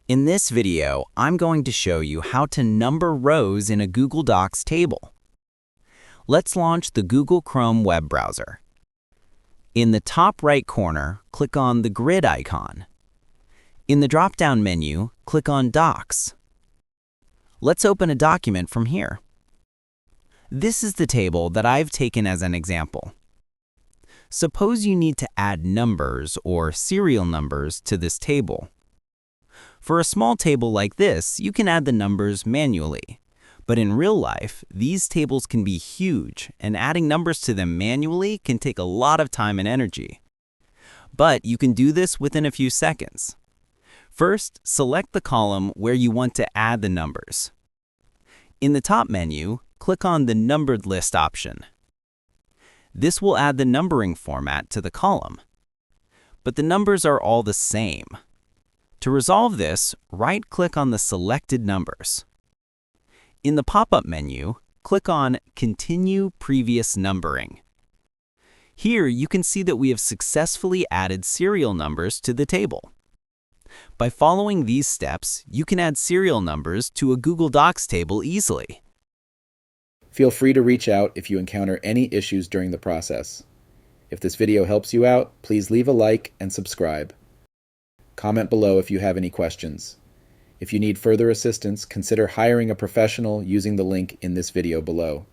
In this video, I'm going to show you how to number rows in a Google Docs table. Let's launch the Google Chrome web browser. In the top right corner, click on the grid icon. In the drop-down menu, click on Docs. Let's open a document from here. This is the table that I've taken as an example. Suppose you need to add numbers or serial numbers to this table. For a small table like this, you can add the numbers manually. But in real life, these tables can be huge, and adding numbers to them manually can take a lot of time and energy. But you can do this within a few seconds. First, select the column where you want to add the numbers. In the top menu, click on the Numbered List option. This will add the numbering format to the column. But the numbers are all the same. To resolve this, right-click on the selected numbers. In the pop-up menu, click on Continue Previous Numbering. Here, you can see that we have successfully added serial numbers to the table. By following these steps, you can add serial numbers to a Google Docs table easily. Feel free to reach out if you encounter any issues during the process. If this video helps you out, please leave a like and subscribe. Comment below if you have any questions. If you need further assistance, consider hiring a professional using the link in this video below.